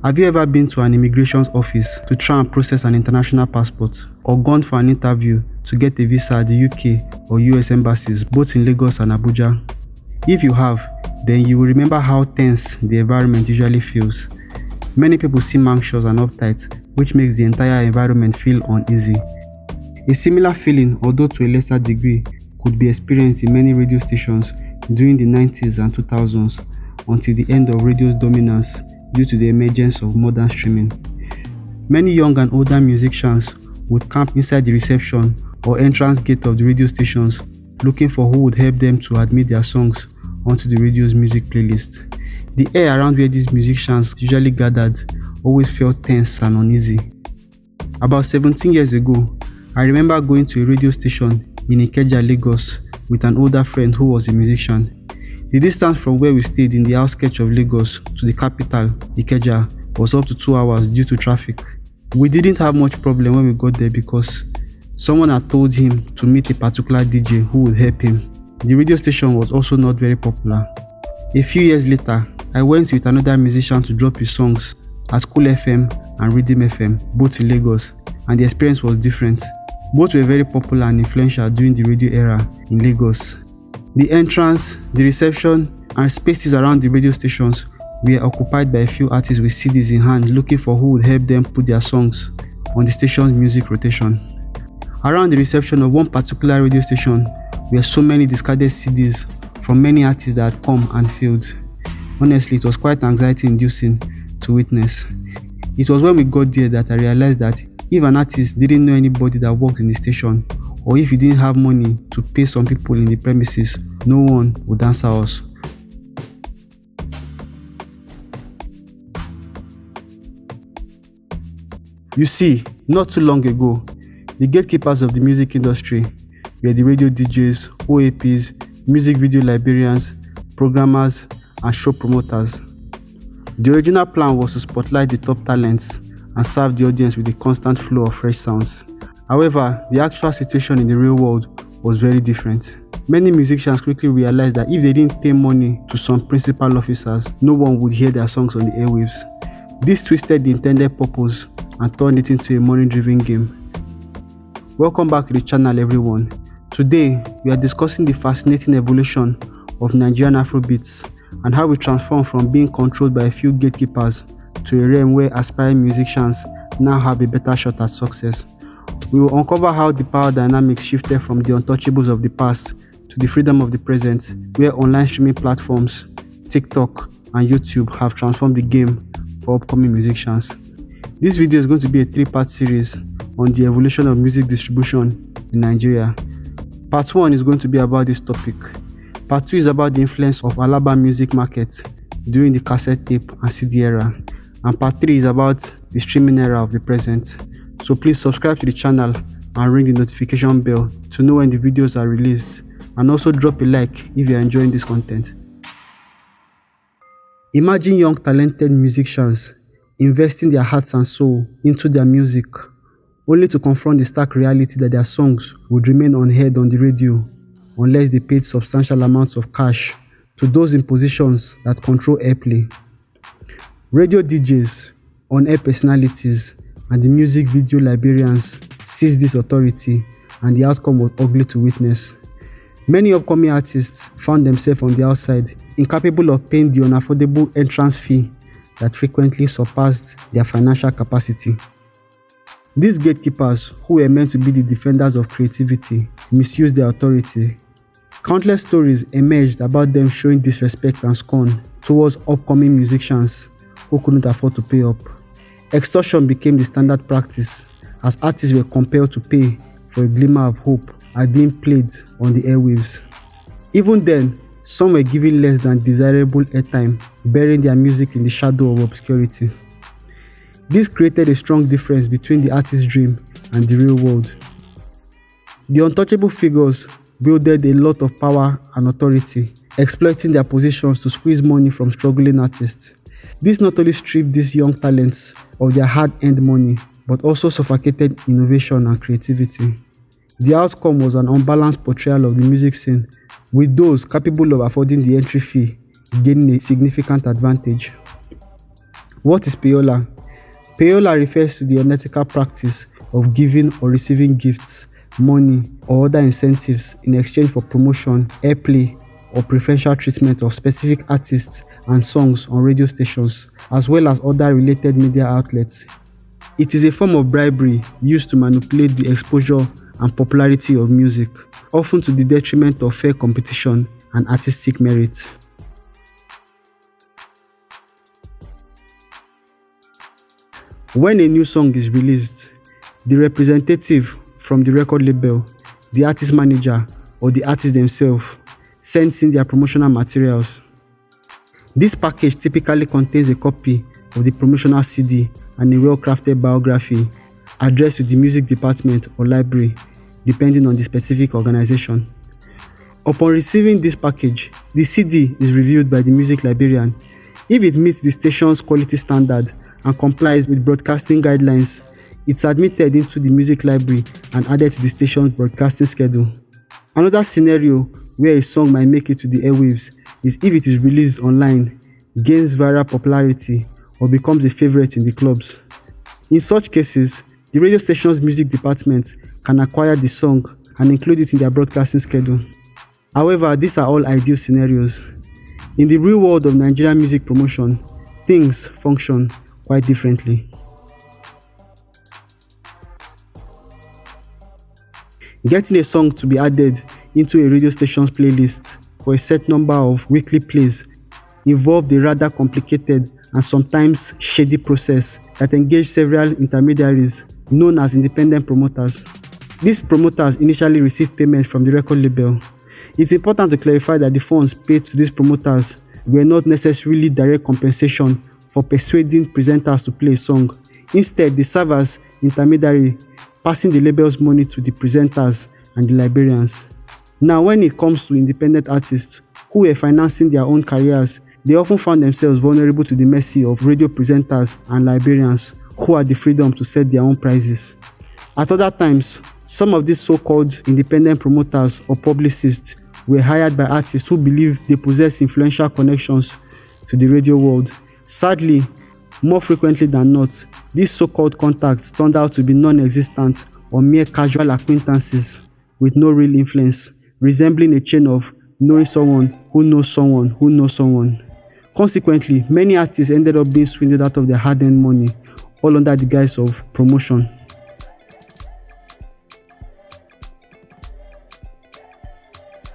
Have you ever been to an immigration office to try and process an international passport, or gone for an interview to get a visa at the UK or US embassies, both in Lagos and Abuja? If you have, then you will remember how tense the environment usually feels. Many people seem anxious and uptight, which makes the entire environment feel uneasy. A similar feeling, although to a lesser degree, could be experienced in many radio stations during the 90s and 2000s until the end of radio's dominance due to the emergence of modern streaming. Many young and older musicians would camp inside the reception or entrance gate of the radio stations looking for who would help them to admit their songs onto the radio's music playlist. The air around where these musicians usually gathered always felt tense and uneasy. About 17 years ago, I remember going to a radio station in Ikeja, Lagos with an older friend who was a musician. The distance from where we stayed in the outskirts of Lagos to the capital, Ikeja, was up to 2 hours due to traffic. We didn't have much problem when we got there because someone had told him to meet a particular DJ who would help him. The radio station was also not very popular. A few years later, I went with another musician to drop his songs at Cool FM and Rhythm FM, both in Lagos, and the experience was different. Both were very popular and influential during the radio era in Lagos. The entrance, the reception, and spaces around the radio stations were occupied by a few artists with CDs in hand looking for who would help them put their songs on the station's music rotation. Around the reception of one particular radio station were so many discarded CDs from many artists that had come and failed. Honestly, it was quite anxiety-inducing to witness. It was when we got there that I realized that if an artist didn't know anybody that worked in the station, or if he didn't have money to pay some people in the premises, no one would answer us. You see, not too long ago, the gatekeepers of the music industry were the radio DJs, O.A.Ps, music video librarians, programmers, and show promoters. The original plan was to spotlight the top talents and serve the audience with a constant flow of fresh sounds. However, the actual situation in the real world was very different. Many musicians quickly realized that if they didn't pay money to some principal officers, no one would hear their songs on the airwaves. This twisted the intended purpose and turned it into a money-driven game. Welcome back to the channel, everyone. Today, we are discussing the fascinating evolution of Nigerian Afrobeats and how we transform from being controlled by a few gatekeepers to a realm where aspiring musicians now have a better shot at success. We will uncover how the power dynamics shifted from the untouchables of the past to the freedom of the present, where online streaming platforms, TikTok, and YouTube have transformed the game for upcoming musicians. This video is going to be a 3-part series on the evolution of music distribution in Nigeria. Part 1 is going to be about this topic. Part 2 is about the influence of Alaba music market during the cassette tape and CD era. And part 3 is about the streaming era of the present. So please subscribe to the channel and ring the notification bell to know when the videos are released, and also drop a like if you are enjoying this content. Imagine young talented musicians investing their hearts and soul into their music, only to confront the stark reality that their songs would remain unheard on the radio unless they paid substantial amounts of cash to those in positions that control airplay. Radio DJs, on-air personalities, and the music video librarians seized this authority, and the outcome was ugly to witness. Many upcoming artists found themselves on the outside, incapable of paying the unaffordable entrance fee that frequently surpassed their financial capacity. These gatekeepers, who were meant to be the defenders of creativity, misused their authority. Countless stories emerged about them showing disrespect and scorn towards upcoming musicians who couldn't afford to pay up. Extortion became the standard practice as artists were compelled to pay for a glimmer of hope at being played on the airwaves. Even then, some were given less than desirable airtime, burying their music in the shadow of obscurity. This created a strong difference between the artist's dream and the real world. The untouchable figures wielded a lot of power and authority, exploiting their positions to squeeze money from struggling artists. This not only stripped these young talents of their hard-earned money, but also suffocated innovation and creativity. The outcome was an unbalanced portrayal of the music scene, with those capable of affording the entry fee gaining a significant advantage. What is Payola? Payola refers to the unethical practice of giving or receiving gifts, money, or other incentives in exchange for promotion, airplay, or preferential treatment of specific artists and songs on radio stations, as well as other related media outlets. It is a form of bribery used to manipulate the exposure and popularity of music, often to the detriment of fair competition and artistic merit. When a new song is released, the representative from the record label, the artist manager, or the artist themselves sends in their promotional materials. This package typically contains a copy of the promotional CD and a well-crafted biography addressed to the music department or library, depending on the specific organization. Upon receiving this package, the CD is reviewed by the music librarian. If it meets the station's quality standard and complies with broadcasting guidelines, it's admitted into the music library and added to the station's broadcasting schedule. Another scenario where a song might make it to the airwaves is if it is released online, gains viral popularity, or becomes a favorite in the clubs. In such cases, the radio station's music department can acquire the song and include it in their broadcasting schedule. However, these are all ideal scenarios. In the real world of Nigerian music promotion, things function quite differently. Getting a song to be added into a radio station's playlist for a set number of weekly plays involved a rather complicated and sometimes shady process that engaged several intermediaries known as independent promoters. These promoters initially received payments from the record label. It's important to clarify that the funds paid to these promoters were not necessarily direct compensation for persuading presenters to play a song. Instead, they serve as intermediary, passing the label's money to the presenters and the librarians. Now, when it comes to independent artists who were financing their own careers, they often found themselves vulnerable to the mercy of radio presenters and librarians who had the freedom to set their own prices. At other times, some of these so-called independent promoters or publicists were hired by artists who believed they possessed influential connections to the radio world. Sadly, more frequently than not, these so-called contacts turned out to be non-existent or mere casual acquaintances with no real influence, resembling a chain of knowing someone who knows someone who knows someone. Consequently, many artists ended up being swindled out of their hard-earned money, all under the guise of promotion.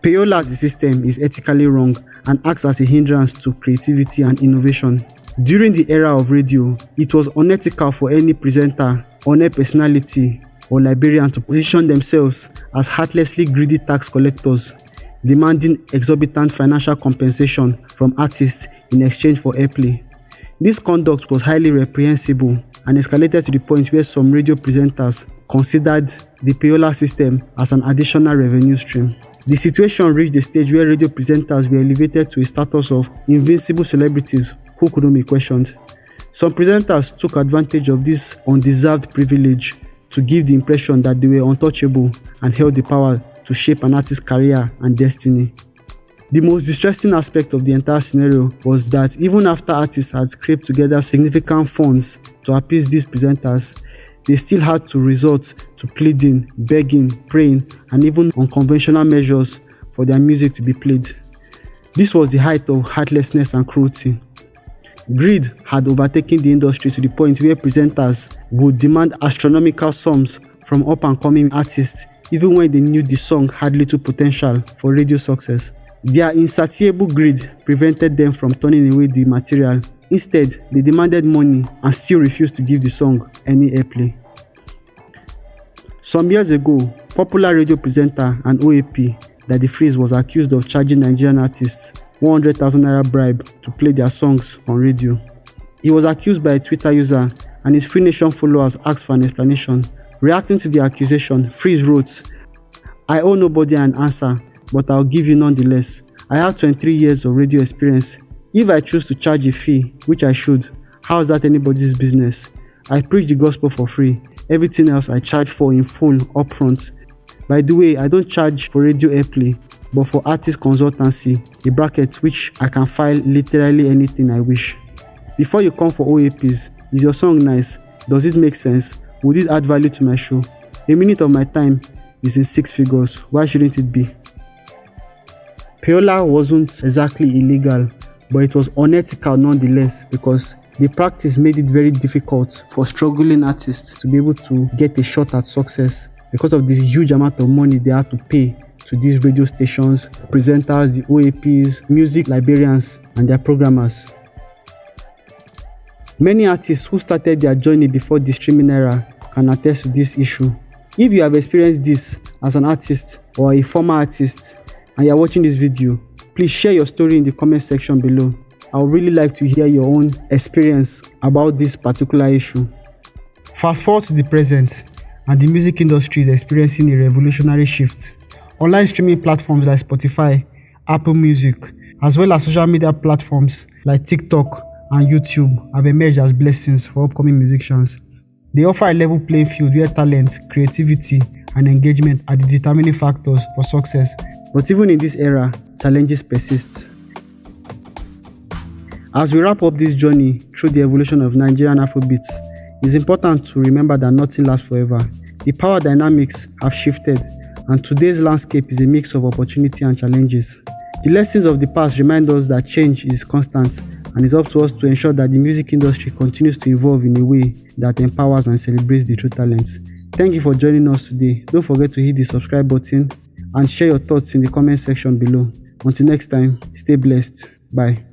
Payola as a system is ethically wrong and acts as a hindrance to creativity and innovation. During the era of radio, it was unethical for any presenter, on-air personality, or librarian to position themselves as heartlessly greedy tax collectors, demanding exorbitant financial compensation from artists in exchange for airplay. This conduct was highly reprehensible and escalated to the point where some radio presenters considered the Payola system as an additional revenue stream. The situation reached a stage where radio presenters were elevated to a status of invincible celebrities who couldn't be questioned. Some presenters took advantage of this undeserved privilege to give the impression that they were untouchable and held the power to shape an artist's career and destiny. The most distressing aspect of the entire scenario was that even after artists had scraped together significant funds to appease these presenters, they still had to resort to pleading, begging, praying, and even unconventional measures for their music to be played. This was the height of heartlessness and cruelty. Greed had overtaken the industry to the point where presenters would demand astronomical sums from up-and-coming artists even when they knew the song had little potential for radio success. Their insatiable greed prevented them from turning away the material. Instead, they demanded money and still refused to give the song any airplay. Some years ago, popular radio presenter and O.A.P. Daddy Freeze was accused of charging Nigerian artists 100,000 naira bribe to play their songs on radio. He was accused by a Twitter user, and his Free Nation followers asked for an explanation. Reacting to the accusation, Freeze wrote, "I owe nobody an answer, but I'll give you nonetheless. I have 23 years of radio experience. If I choose to charge a fee, which I should, how is that anybody's business? I preach the gospel for free. Everything else I charge for in full upfront. By the way, I don't charge for radio airplay, but for artist consultancy, a bracket which I can file literally anything I wish." Before you come for O.A.Ps, is your song nice? Does it make sense? Would it add value to my show? A minute of my time is in 6 figures. Why shouldn't it be? Payola wasn't exactly illegal, but it was unethical nonetheless, because the practice made it very difficult for struggling artists to be able to get a shot at success because of this huge amount of money they had to pay to these radio stations, presenters, the O.A.Ps, music librarians, and their programmers. Many artists who started their journey before the streaming era can attest to this issue. If you have experienced this as an artist or a former artist and you are watching this video, please share your story in the comment section below. I would really like to hear your own experience about this particular issue. Fast forward to the present, and the music industry is experiencing a revolutionary shift. Online streaming platforms like Spotify, Apple Music, as well as social media platforms like TikTok and YouTube have emerged as blessings for upcoming musicians. They offer a level playing field where talent, creativity, and engagement are the determining factors for success. But even in this era, challenges persist. As we wrap up this journey through the evolution of Nigerian Afrobeats, it's important to remember that nothing lasts forever. The power dynamics have shifted, and today's landscape is a mix of opportunity and challenges. The lessons of the past remind us that change is constant, and it's up to us to ensure that the music industry continues to evolve in a way that empowers and celebrates the true talents. Thank you for joining us today. Don't forget to hit the subscribe button and share your thoughts in the comment section below. Until next time, stay blessed. Bye.